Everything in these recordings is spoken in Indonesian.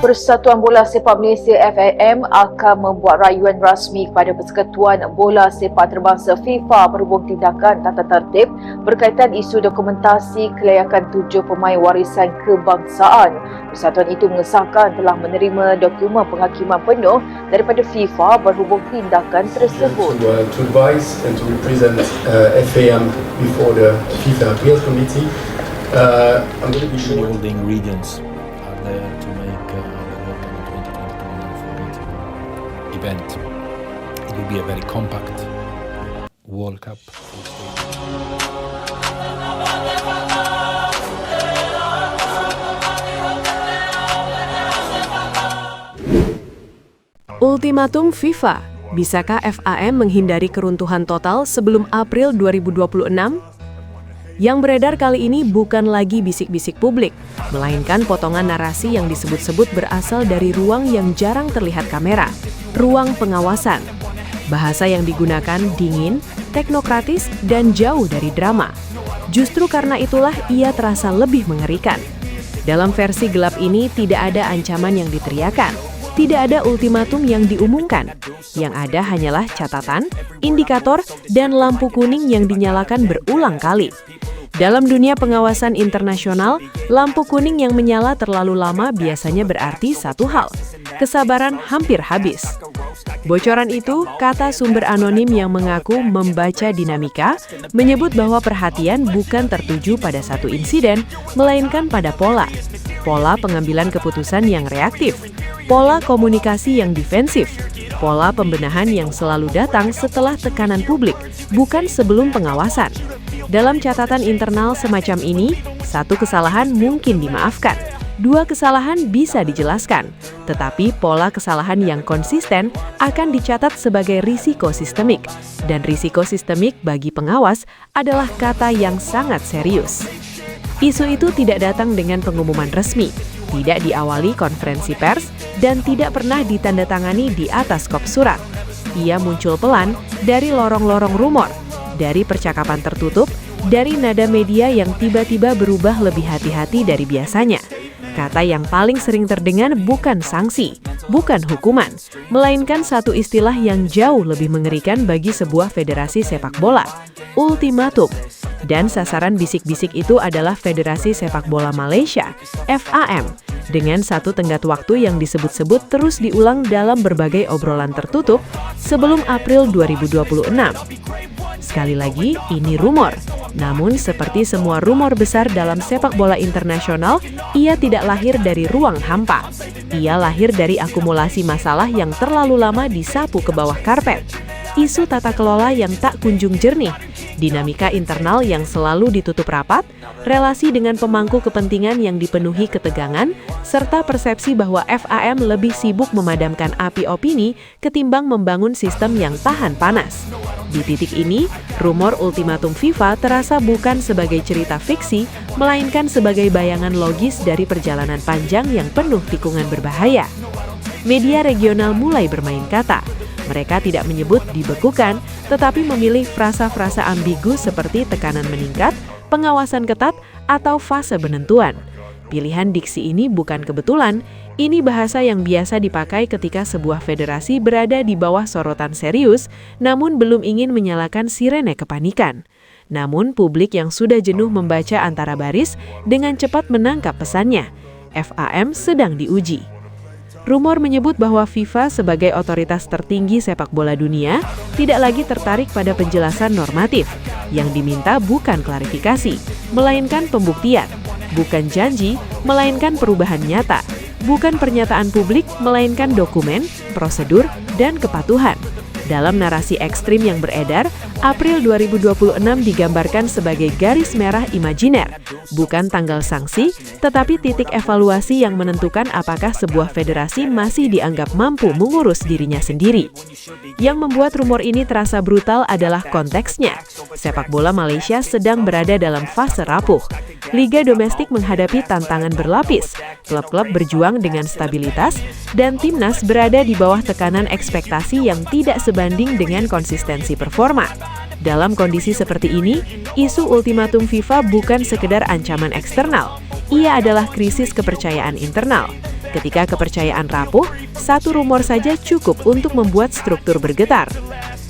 Persatuan Bola Sepak Malaysia FAM akan membuat rayuan rasmi kepada Persekutuan Bola Sepak Antarabangsa FIFA berhubung tindakan tata tertib berkaitan isu dokumentasi kelayakan 7 pemain warisan kebangsaan. Persatuan itu mengesahkan telah menerima dokumen penghakiman penuh daripada FIFA berhubung tindakan tersebut. To advise and to represent FAM before the FIFA Appeals Committee. I'm going to be sure all the ingredients are there to make the World Cup 2022 event. It will be a very compact World Cup. Ultimatum FIFA, bisakah FAM menghindari keruntuhan total sebelum April 2026? Yang beredar kali ini bukan lagi bisik-bisik publik, melainkan potongan narasi yang disebut-sebut berasal dari ruang yang jarang terlihat kamera, ruang pengawasan. Bahasa yang digunakan dingin, teknokratis, dan jauh dari drama. Justru karena itulah ia terasa lebih mengerikan. Dalam versi gelap ini tidak ada ancaman yang diteriakan, tidak ada ultimatum yang diumumkan. Yang ada hanyalah catatan, indikator, dan lampu kuning yang dinyalakan berulang kali. Dalam dunia pengawasan internasional, lampu kuning yang menyala terlalu lama biasanya berarti satu hal, kesabaran hampir habis. Bocoran itu, kata sumber anonim yang mengaku membaca dinamika, menyebut bahwa perhatian bukan tertuju pada satu insiden, melainkan pada pola. Pola pengambilan keputusan yang reaktif, pola komunikasi yang defensif, pola pembenahan yang selalu datang setelah tekanan publik, bukan sebelum pengawasan. Dalam catatan internal semacam ini, satu kesalahan mungkin dimaafkan, dua kesalahan bisa dijelaskan, tetapi pola kesalahan yang konsisten akan dicatat sebagai risiko sistemik, dan risiko sistemik bagi pengawas adalah kata yang sangat serius. Isu itu tidak datang dengan pengumuman resmi, tidak diawali konferensi pers, dan tidak pernah ditandatangani di atas kop surat. Ia muncul pelan dari lorong-lorong rumor, dari percakapan tertutup, dari nada media yang tiba-tiba berubah lebih hati-hati dari biasanya. Kata yang paling sering terdengar bukan sanksi, bukan hukuman, melainkan satu istilah yang jauh lebih mengerikan bagi sebuah federasi sepak bola, ultimatum. Dan sasaran bisik-bisik itu adalah Federasi Sepak Bola Malaysia, FAM, dengan satu tenggat waktu yang disebut-sebut terus diulang dalam berbagai obrolan tertutup sebelum April 2026. Sekali lagi, ini rumor. Namun, seperti semua rumor besar dalam sepak bola internasional, ia tidak lahir dari ruang hampa. Ia lahir dari akumulasi masalah yang terlalu lama disapu ke bawah karpet. Isu tata kelola yang tak kunjung jernih, dinamika internal yang selalu ditutup rapat, relasi dengan pemangku kepentingan yang dipenuhi ketegangan, serta persepsi bahwa FAM lebih sibuk memadamkan api opini ketimbang membangun sistem yang tahan panas. Di titik ini, rumor ultimatum FIFA terasa bukan sebagai cerita fiksi, melainkan sebagai bayangan logis dari perjalanan panjang yang penuh tikungan berbahaya. Media regional mulai bermain kata. Mereka tidak menyebut dibekukan, tetapi memilih frasa-frasa ambigu seperti tekanan meningkat, pengawasan ketat, atau fase penentuan. Pilihan diksi ini bukan kebetulan, ini bahasa yang biasa dipakai ketika sebuah federasi berada di bawah sorotan serius, namun belum ingin menyalakan sirene kepanikan. Namun publik yang sudah jenuh membaca antara baris dengan cepat menangkap pesannya. FAM sedang diuji. Rumor menyebut bahwa FIFA sebagai otoritas tertinggi sepak bola dunia tidak lagi tertarik pada penjelasan normatif. Yang diminta bukan klarifikasi, melainkan pembuktian. Bukan janji, melainkan perubahan nyata. Bukan pernyataan publik, melainkan dokumen, prosedur, dan kepatuhan. Dalam narasi ekstrim yang beredar, April 2026 digambarkan sebagai garis merah imajiner, bukan tanggal sanksi, tetapi titik evaluasi yang menentukan apakah sebuah federasi masih dianggap mampu mengurus dirinya sendiri. Yang membuat rumor ini terasa brutal adalah konteksnya. Sepak bola Malaysia sedang berada dalam fase rapuh. Liga domestik menghadapi tantangan berlapis, klub-klub berjuang dengan stabilitas, dan timnas berada di bawah tekanan ekspektasi yang tidak sebanding dengan konsistensi performa. Dalam kondisi seperti ini, isu ultimatum FIFA bukan sekedar ancaman eksternal, ia adalah krisis kepercayaan internal. Ketika kepercayaan rapuh, satu rumor saja cukup untuk membuat struktur bergetar.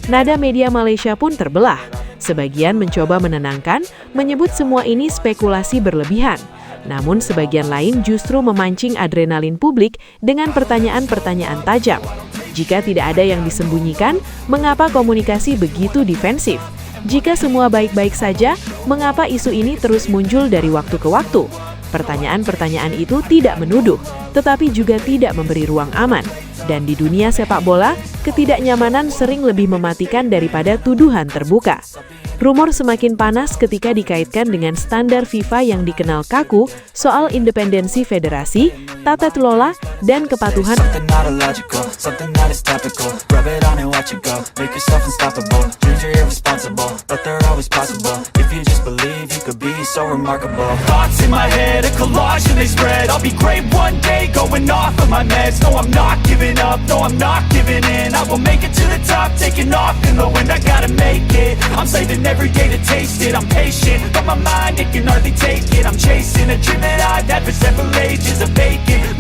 Nada media Malaysia pun terbelah. Sebagian mencoba menenangkan, menyebut semua ini spekulasi berlebihan. Namun sebagian lain justru memancing adrenalin publik dengan pertanyaan-pertanyaan tajam. Jika tidak ada yang disembunyikan, mengapa komunikasi begitu defensif? Jika semua baik-baik saja, mengapa isu ini terus muncul dari waktu ke waktu? Pertanyaan-pertanyaan itu tidak menuduh, tetapi juga tidak memberi ruang aman. Dan di dunia sepak bola, ketidaknyamanan sering lebih mematikan daripada tuduhan terbuka. Rumor semakin panas ketika dikaitkan dengan standar FIFA yang dikenal kaku soal independensi federasi, tata kelola, dan kepatuhan. Something not illogical, something that is topical. Rub it on and watch it go. Make yourself unstoppable. Dreams are irresponsible, but they're always possible. If you just believe, you could be so remarkable. Thoughts in my head, a collage and they spread. I'll be great one day, going off of my meds. No, I'm not giving up, no, I'm not giving in. I will make it to the top, taking off in the wind. I gotta make it, I'm saving every day to taste it. I'm patient, but my mind, it can hardly take it. I'm chasing a dream that I've had for several ages, a vacant